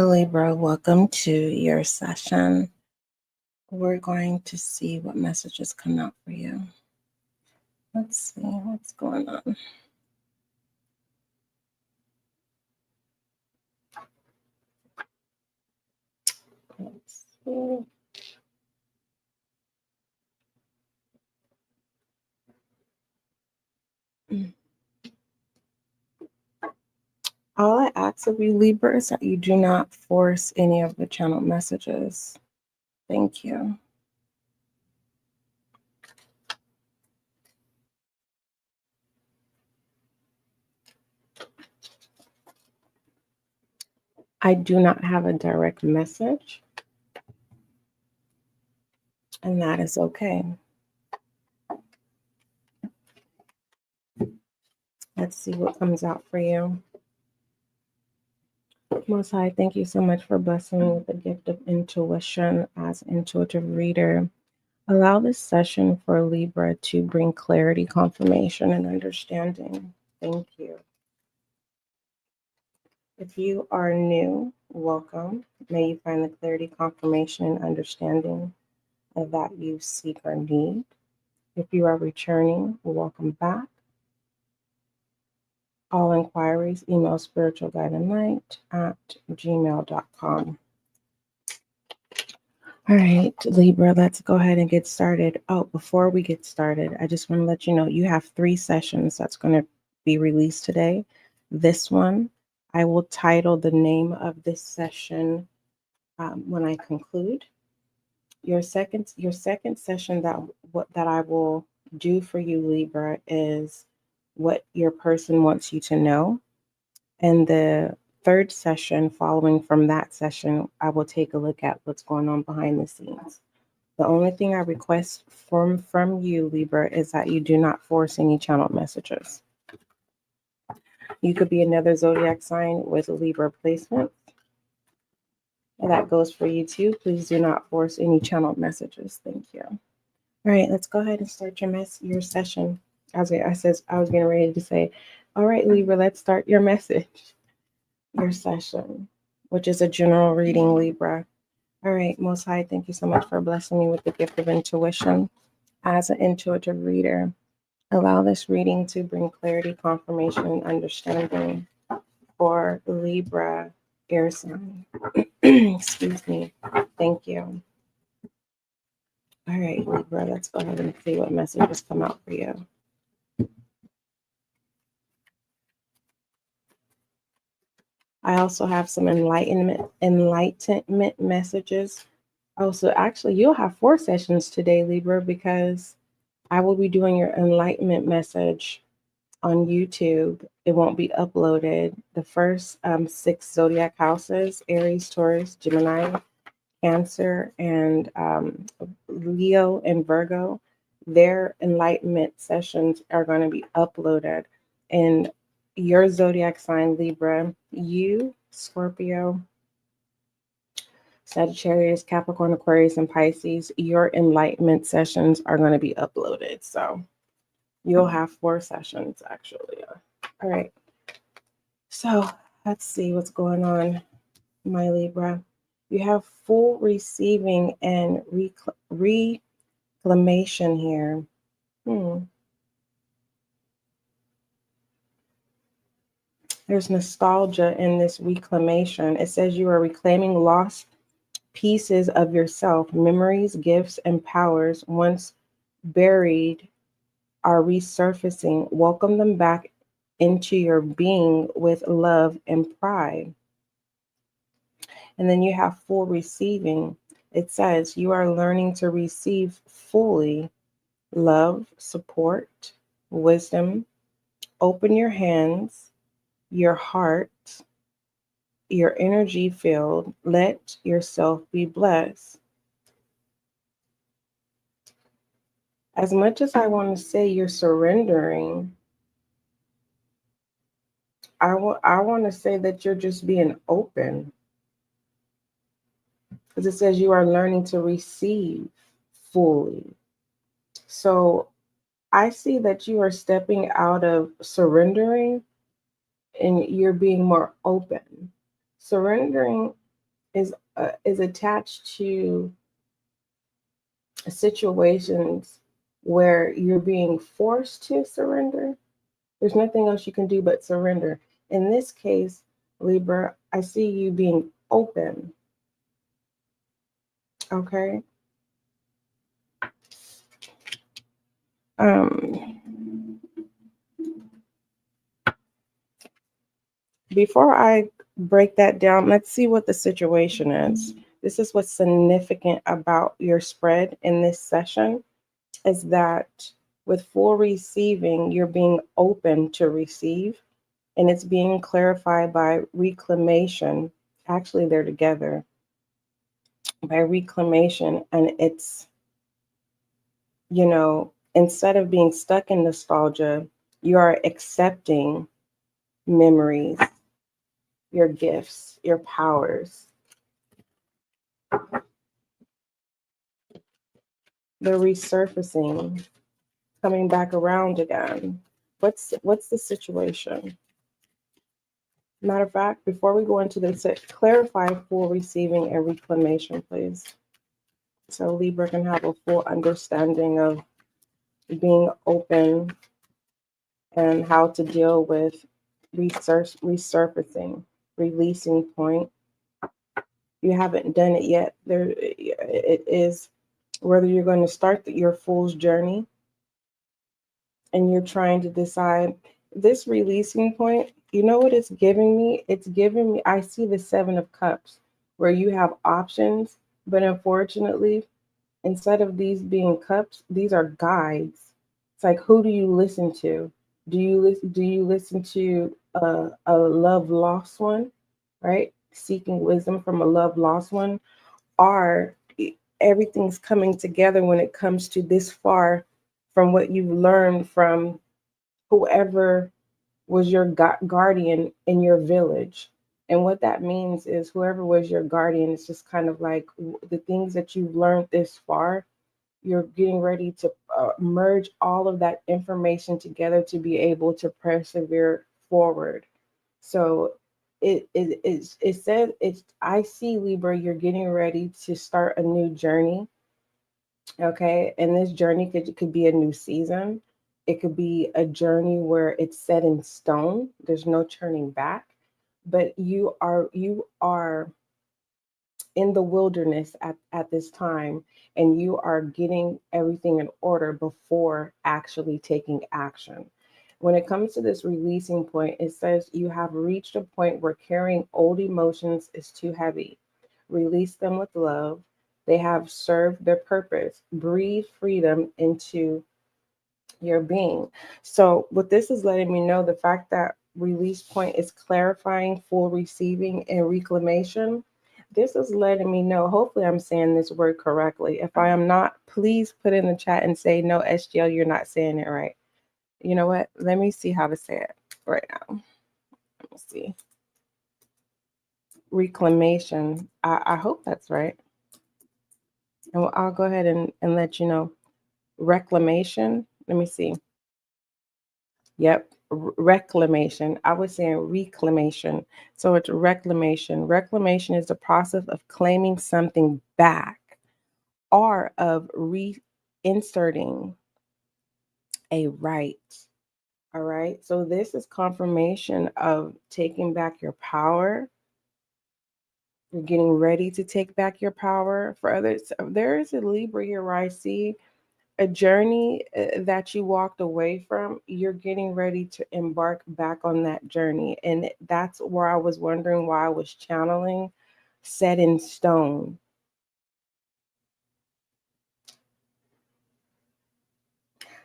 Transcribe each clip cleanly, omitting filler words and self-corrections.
Libra, welcome to your session. We're going to see what messages come out for you. Let's see what's going on. Let's see. All I ask of you, Libra, is that you do not force any of the channel messages. Thank you. I do not have a direct message, and that is okay. Let's see what comes out for you. Most High, thank you so much for blessing me with the gift of intuition as intuitive reader. Allow this session for Libra to bring clarity, confirmation, and understanding. Thank you. If you are new, welcome. May you find the clarity, confirmation, and understanding that you seek or need. If you are returning, welcome back. All inquiries, email spiritualguideandlight@gmail.com. All right, Libra, let's go ahead and get started. Oh, before we get started, I just want to let you know you have 3 sessions that's going to be released today. This one, I will title the name of this session when I conclude. Your second session that I will do for you, Libra, is what your person wants you to know. And the third session following from that session, I will take a look at what's going on behind the scenes. The only thing I request from you, Libra, is that you do not force any channel messages. You could be another zodiac sign with a Libra placement. And that goes for you too. Please do not force any channel messages. Thank you. All right, let's go ahead and start your session. I was getting ready to say, all right, Libra, let's start your message, your session, which is a general reading, Libra. All right, Most High, thank you so much for blessing me with the gift of intuition. As an intuitive reader, allow this reading to bring clarity, confirmation, and understanding for Libra air sign. Excuse me. Thank you. All right, Libra, let's go ahead and see what messages come out for you. I also have some enlightenment messages. Oh, so actually you'll have 4 sessions today, Libra, because I will be doing your enlightenment message on YouTube. It won't be uploaded. The first 6 zodiac houses, Aries, Taurus, Gemini, Cancer, and Leo and Virgo, their enlightenment sessions are going to be uploaded. And your zodiac sign, Libra, you, Scorpio, Sagittarius, Capricorn, Aquarius, and Pisces, your enlightenment sessions are going to be uploaded. So you'll have 4 sessions, actually. All right. So let's see what's going on, my Libra. You have full receiving and reclamation here. There's nostalgia in this reclamation. It says you are reclaiming lost pieces of yourself, memories, gifts, and powers once buried are resurfacing. Welcome them back into your being with love and pride. And then you have full receiving. It says you are learning to receive fully love, support, wisdom. Open your hands, your heart, your energy field. Let yourself be blessed. As much as I want to say you're surrendering, I want to say that you're just being open. Because it says you are learning to receive fully. So I see that you are stepping out of surrendering and you're being more open. Surrendering is attached to situations where you're being forced to surrender. There's nothing else you can do but surrender. In this case, Libra, I see you being open. Okay. Before I break that down, let's see what the situation is. This is what's significant about your spread in this session, is that with full receiving, you're being open to receive, and it's being clarified by reclamation. Actually, they're together by reclamation, and it's, instead of being stuck in nostalgia, you are accepting memories, your gifts, your powers. The resurfacing, coming back around again. What's the situation? Matter of fact, before we go into this, clarify full receiving and reclamation, please. So Libra can have a full understanding of being open and how to deal with resurfacing, releasing point. You haven't done it yet. It is whether you're going to start your fool's journey and you're trying to decide this releasing point. You know what it's giving me? It's giving me, I see the 7 of Cups where you have options, but unfortunately, instead of these being cups, these are guides. It's like, who do you listen to? Do you listen to a love lost one, right? Seeking wisdom from a love lost one, or everything's coming together when it comes to this far from what you've learned from whoever was your guardian in your village. And what that means is whoever was your guardian is just kind of like the things that you've learned this far, you're getting ready to merge all of that information together to be able to persevere forward. So it says, it's, I see, Libra, you're getting ready to start a new journey. Okay. And this journey could be a new season. It could be a journey where it's set in stone. There's no turning back. But you are in the wilderness at this time, and you are getting everything in order before actually taking action. When it comes to this releasing point, it says you have reached a point where carrying old emotions is too heavy. Release them with love. They have served their purpose. Breathe freedom into your being. So what this is letting me know, the fact that release point is clarifying full receiving and reclamation, this is letting me know, hopefully I'm saying this word correctly. If I am not, please put in the chat and say, no, SGL, you're not saying it right. You know what? Let me see how to say it right now. Let me see. Reclamation. I hope that's right. And I'll go ahead and let you know. Reclamation. Let me see. Yep. Reclamation. I was saying reclamation. So it's reclamation. Reclamation is the process of claiming something back or of reinserting a right. All right. So this is confirmation of taking back your power. You're getting ready to take back your power. For others, there is a Libra here where I see a journey that you walked away from. You're getting ready to embark back on that journey. And that's where I was wondering why I was channeling set in stone.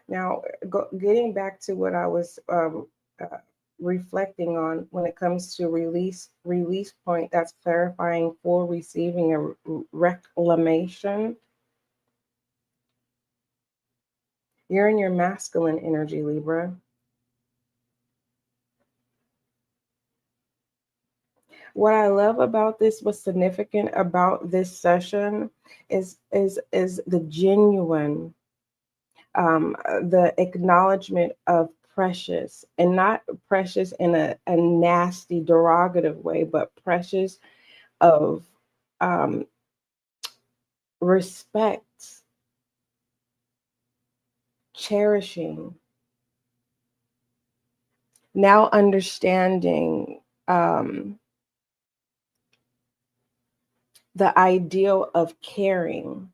Now, getting back to what I was reflecting on when it comes to release point, that's clarifying full receiving and reclamation. You're in your masculine energy, Libra. What I love about this, what's significant about this session is the genuine, the acknowledgement of precious, and not precious in a nasty derogative way, but precious of respect, cherishing, now understanding the ideal of caring.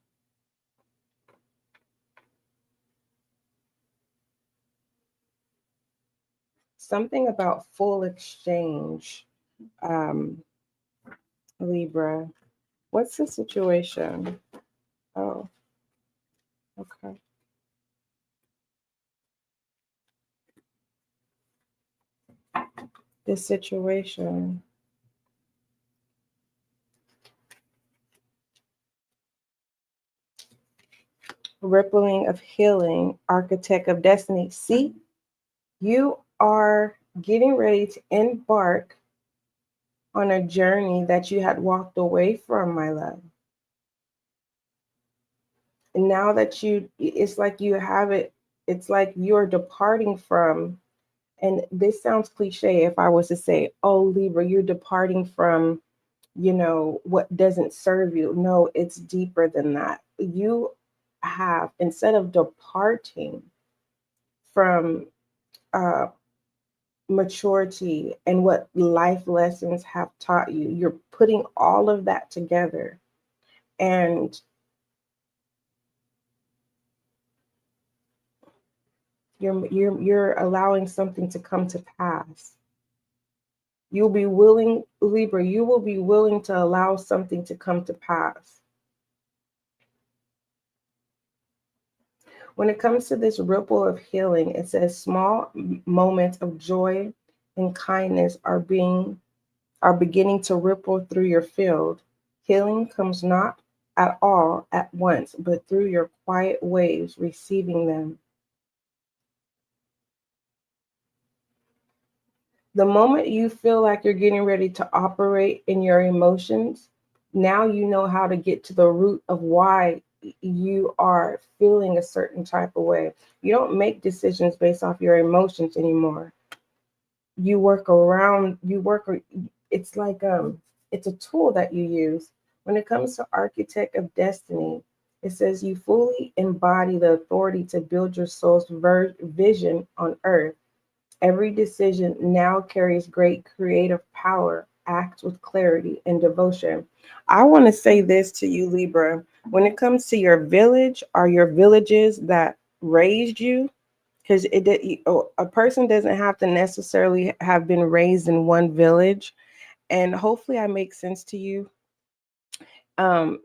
Something about full exchange, Libra. What's the situation? Oh, okay. The situation. Rippling of healing, architect of destiny. See, you are getting ready to embark on a journey that you had walked away from, my love. And now that it's like you have it, it's like you're departing from, and this sounds cliche if I was to say, oh, Libra, you're departing from, what doesn't serve you. No, it's deeper than that. You have, instead of departing from maturity and what life lessons have taught you, you're putting all of that together, and you're allowing something to come to pass. You'll be willing, Libra, you will be willing to allow something to come to pass. When it comes to this ripple of healing, it says small moments of joy and kindness are beginning to ripple through your field. Healing comes not at all at once, but through your quiet waves, receiving them. The moment you feel like you're getting ready to operate in your emotions, now you know how to get to the root of why you are feeling a certain type of way. You don't make decisions based off your emotions anymore. You work around, it's like it's a tool that you use. When it comes to architect of destiny, it says you fully embody the authority to build your soul's vision on earth. Every decision now carries great creative power. Act with clarity and devotion. I want to say this to you, Libra. When it comes to your village or your villages that raised you, because a person doesn't have to necessarily have been raised in one village. And hopefully I make sense to you.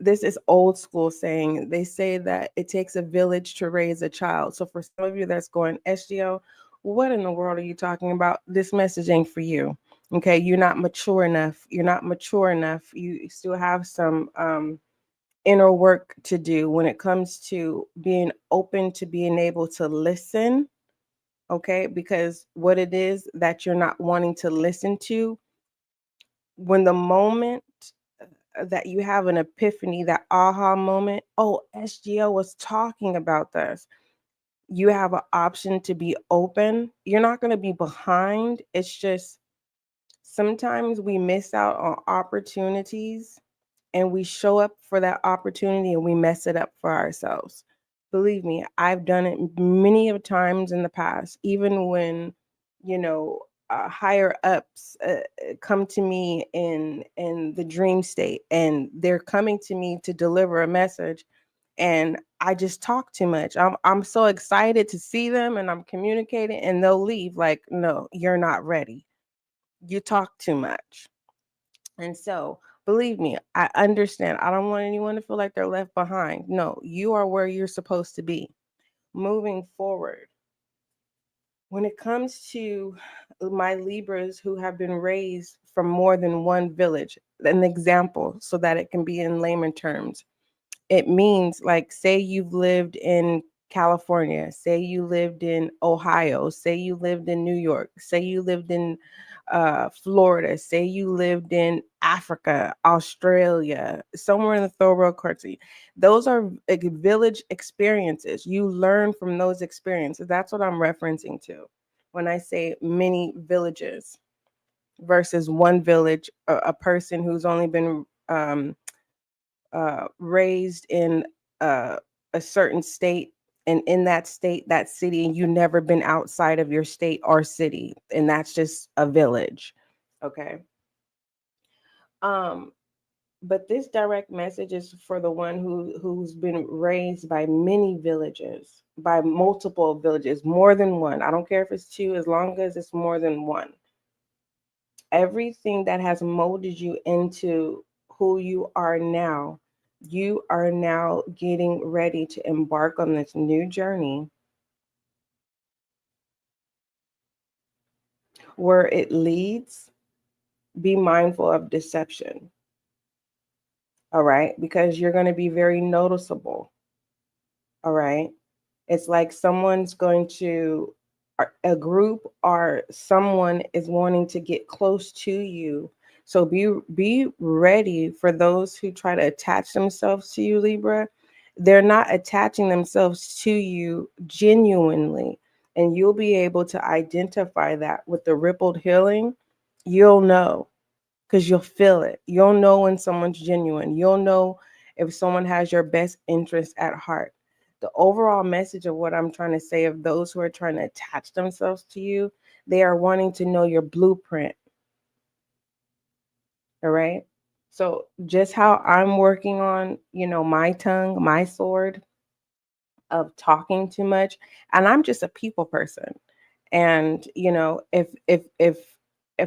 This is old school saying. They say that it takes a village to raise a child. So for some of you that's going, SGL, what in the world are you talking about? This message ain't for you. Okay, you're not mature enough. You're not mature enough. You still have some inner work to do when it comes to being open to being able to listen. Okay, because what it is that you're not wanting to listen to, when the moment that you have an epiphany, that aha moment, oh, SGL was talking about this, you have an option to be open. You're not going to be behind. It's just sometimes we miss out on opportunities and we show up for that opportunity and we mess it up for ourselves. Believe me, I've done it many of times in the past, even when, higher ups come to me in the dream state, and they're coming to me to deliver a message, and I just talk too much. I'm so excited to see them, and I'm communicating, and they'll leave like, no, you're not ready. You talk too much. And so, believe me, I understand. I don't want anyone to feel like they're left behind. No, you are where you're supposed to be. Moving forward, when it comes to my Libras who have been raised from more than one village, an example so that it can be in layman terms. It means, like, say you've lived in California, say you lived in Ohio, say you lived in New York, say you lived in Florida, say you lived in Africa, Australia, somewhere in the third world country. Those are like village experiences. You learn from those experiences. That's what I'm referencing to when I say many villages versus one village, a person who's only been raised in a certain state, and in that state, that city, and you never been outside of your state or city, and that's just a village. Okay. Um, but this direct message is for the one who's been raised by many villages, by multiple villages, more than one. I don't care if it's two, as long as it's more than one. Everything that has molded you into who you are now getting ready to embark on this new journey where it leads. Be mindful of deception. All right, because you're going to be very noticeable. All right, it's like someone's going to, a group or someone is wanting to get close to you. So be ready for those who try to attach themselves to you, Libra. They're not attaching themselves to you genuinely. And you'll be able to identify that with the rippled healing. You'll know, because you'll feel it. You'll know when someone's genuine. You'll know if someone has your best interest at heart. The overall message of what I'm trying to say, of those who are trying to attach themselves to you, they are wanting to know your blueprint. All right. So just how I'm working on, my tongue, my sword of talking too much, and I'm just a people person. And if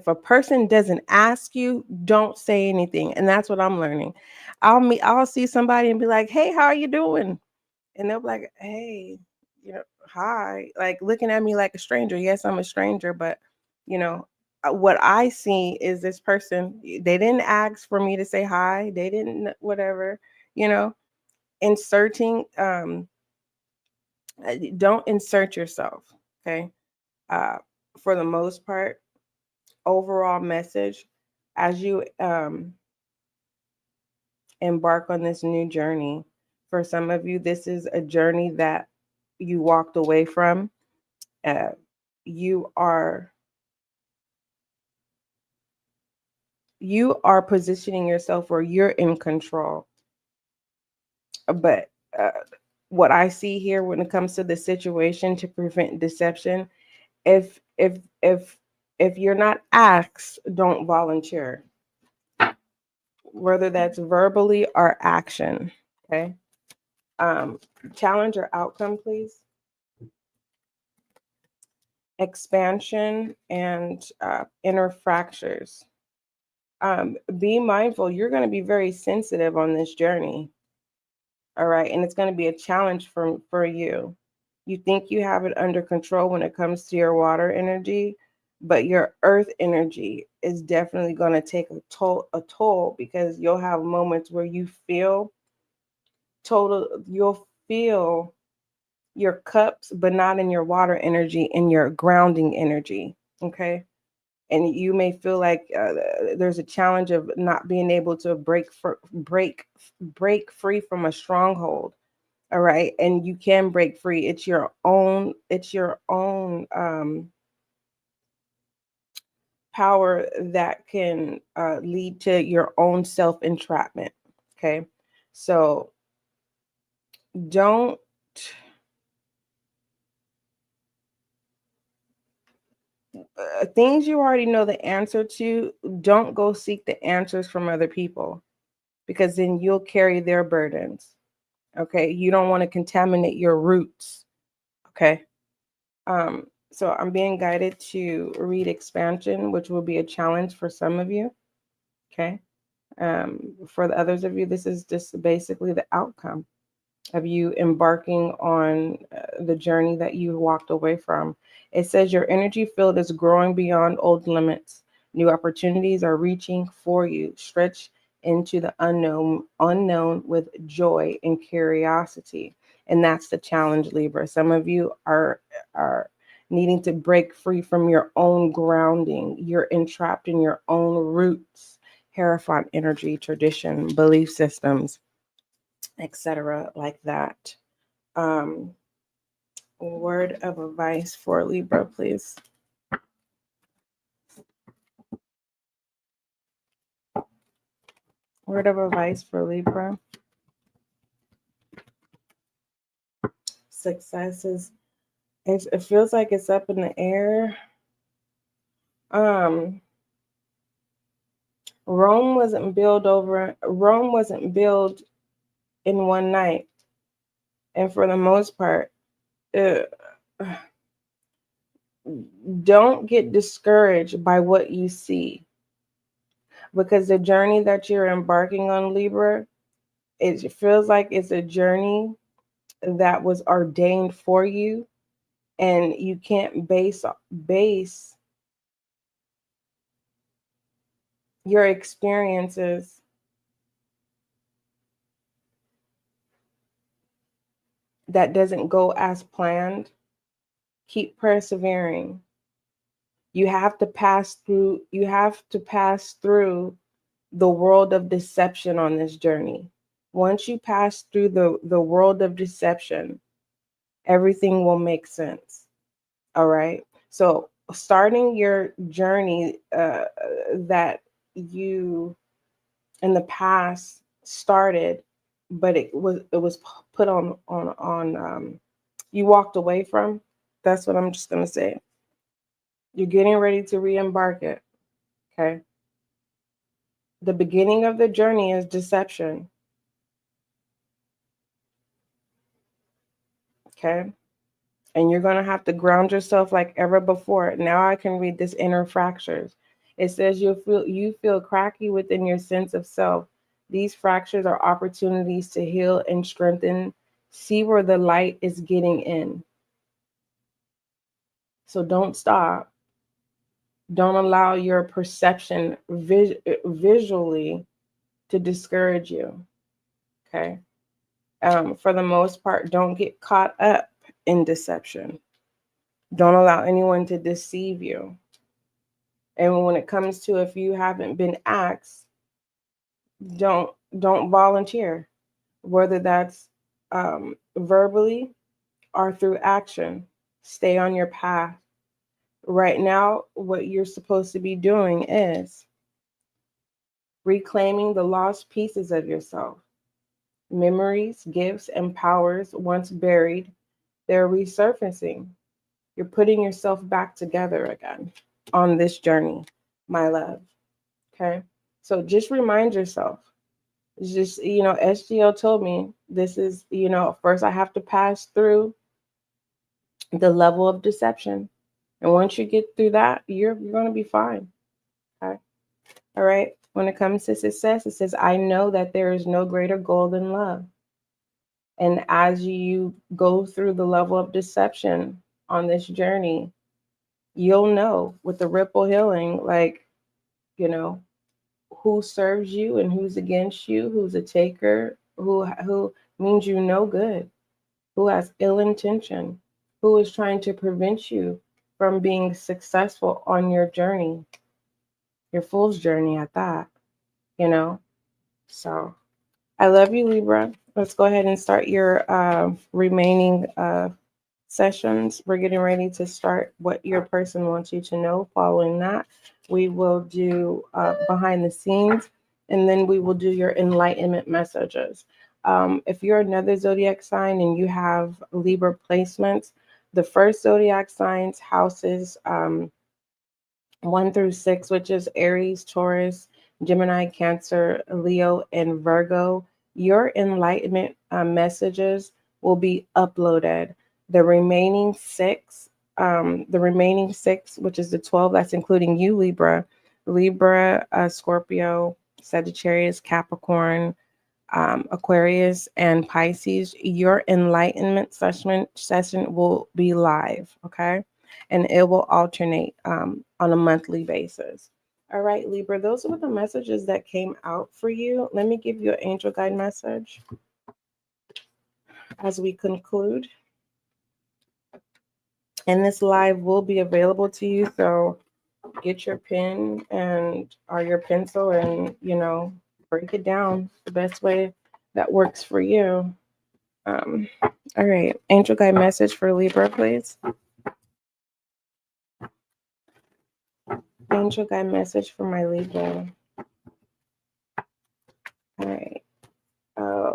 a person doesn't ask you, don't say anything. And that's what I'm learning. I'll see somebody and be like, "Hey, how are you doing?" And they'll be like, "Hey, hi," like looking at me like a stranger. Yes, I'm a stranger, but what I see is this person, they didn't ask for me to say hi. They didn't, whatever, you know, inserting, don't insert yourself. Okay. Uh, for the most part, overall message, as you embark on this new journey, for some of you, this is a journey that you walked away from. Uh, you are positioning yourself where you're in control. But what I see here when it comes to the situation, to prevent deception, if if if if you're not asked, don't volunteer, whether that's verbally or action. Okay. Um, Challenge or outcome, please. Expansion and inner fractures. Be mindful. You're going to be very sensitive on this journey. All right. And it's going to be a challenge for you. You think you have it under control when it comes to your water energy, but your earth energy is definitely going to take a toll, because you'll have moments where you'll feel your cups, but not in your water energy, in your grounding energy. Okay. And you may feel like there's a challenge of not being able to break free from a stronghold. All right. And you can break free. It's your own power that can lead to your own self entrapment. Okay. So don't, things you already know the answer to, don't go seek the answers from other people, because then you'll carry their burdens. Okay. You don't want to contaminate your roots. Okay. So I'm being guided to read expansion, which will be a challenge for some of you. Okay. For the others of you, this is just basically the outcome of you embarking on the journey that you walked away from. It says your energy field is growing beyond old limits. New opportunities are reaching for you. Stretch into the unknown with joy and curiosity. And that's the challenge, Libra. Some of you are needing to break free from your own grounding. You're entrapped in your own roots, Hierophant energy, tradition, belief systems, etc., like that. Um, Word of advice for Libra, please. Word of advice for Libra. Success is, it feels like it's up in the air. Rome wasn't built in one night. And for the most part, don't get discouraged by what you see, because the journey that you're embarking on, Libra, it feels like it's a journey that was ordained for you, and you can't base your experiences that doesn't go as planned. Keep persevering. You have to pass through the world of deception on this journey. Once you pass through the world of deception, everything will make sense. All right. So starting your journey that you in the past started, but it was put on you walked away from. That's what I'm just gonna say. You're getting ready to re-embark it. Okay. The beginning of the journey is deception. Okay. And you're going to have to ground yourself like ever before. Now I can read this inner fractures. It says you feel cracky within your sense of self. These fractures are opportunities to heal and strengthen. See where the light is getting in. So don't stop. Don't allow your perception visually to discourage you. Okay. For the most part, don't get caught up in deception. Don't allow anyone to deceive you. And when it comes to, if you haven't been asked, don't volunteer, whether that's verbally or through action. Stay on your path. Right now, what you're supposed to be doing is reclaiming the lost pieces of yourself. Memories, gifts, and powers once buried, they're resurfacing. You're putting yourself back together again on this journey, my love. Okay. So just remind yourself. It's just, SGL told me this is, first I have to pass through the level of deception. And once you get through that, you're going to be fine. Okay. All right. When it comes to success, it says, I know that there is no greater goal than love. And as you go through the level of deception on this journey, you'll know with the ripple healing, like, who serves you and who's against you, who's a taker, who means you no good, who has ill intention, who is trying to prevent you from being successful on your journey, your fool's journey at that, So I love you, Libra. Let's go ahead and start your remaining sessions. We're getting ready to start what your person wants you to know. Following that, we will do behind the scenes, and then we will do your enlightenment messages. If you're another zodiac sign and you have Libra placements, the first zodiac signs, houses 1 through 6, which is Aries, Taurus, Gemini, Cancer, Leo, and Virgo, your enlightenment messages will be uploaded. The remaining six, which is the 12, that's including you, Libra, Scorpio, Sagittarius, Capricorn, Aquarius, and Pisces, your enlightenment session will be live, okay? And it will alternate on a monthly basis. All right, Libra, those were the messages that came out for you. Let me give you an angel guide message as we conclude. And this live will be available to you, so get your pen or your pencil and, break it down the best way that works for you. All right, angel guide message for Libra, please. Angel guide message for my Libra. All right.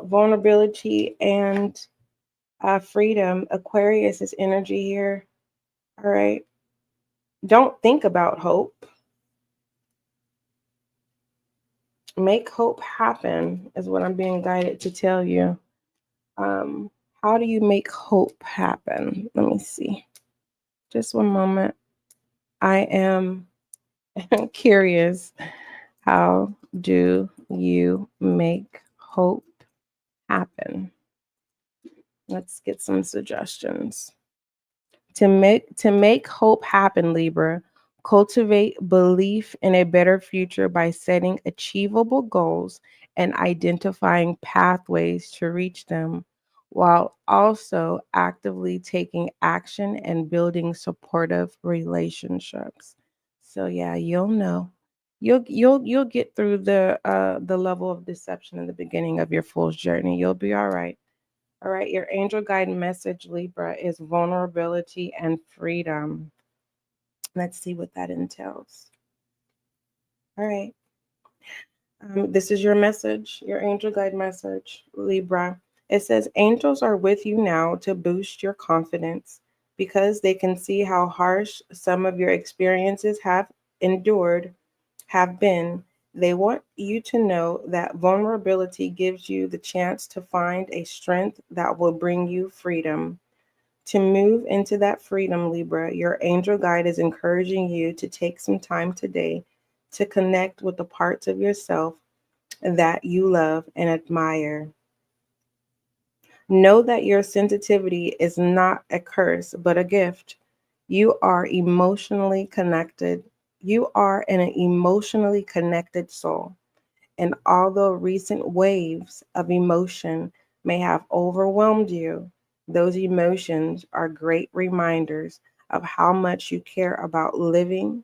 Vulnerability and freedom. Aquarius is energy here. All right. Don't think about hope. Make hope happen is what I'm being guided to tell you. How do you make hope happen? Let me see. Just one moment. I am curious. How do you make hope happen? Let's get some suggestions. To make hope happen, Libra, cultivate belief in a better future by setting achievable goals and identifying pathways to reach them, while also actively taking action and building supportive relationships. So yeah, you'll know. You'll get through the level of deception in the beginning of your fool's journey. You'll be all right. All right, your angel guide message, Libra, is vulnerability and freedom. Let's see what that entails. All right. This is your message, your angel guide message, Libra. It says, angels are with you now to boost your confidence because they can see how harsh some of your experiences have been. They want you to know that vulnerability gives you the chance to find a strength that will bring you freedom. To move into that freedom, Libra, your angel guide is encouraging you to take some time today to connect with the parts of yourself that you love and admire. Know that your sensitivity is not a curse, but a gift. You are emotionally connected. You are an emotionally connected soul. And although recent waves of emotion may have overwhelmed you, those emotions are great reminders of how much you care about living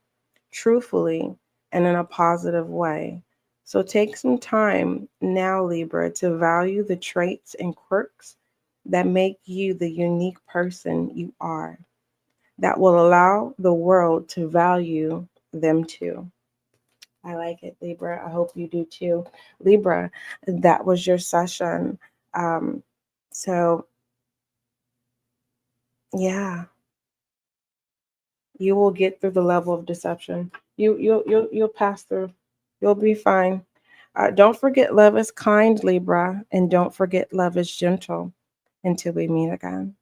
truthfully and in a positive way. So take some time now, Libra, to value the traits and quirks that make you the unique person you are, that will allow the world to value them too. I like it, Libra. I hope you do too. Libra, that was your session. Um, so yeah, you will get through the level of deception. You'll pass through. You'll be fine. Don't forget love is kind, Libra, and don't forget love is gentle. Until we meet again.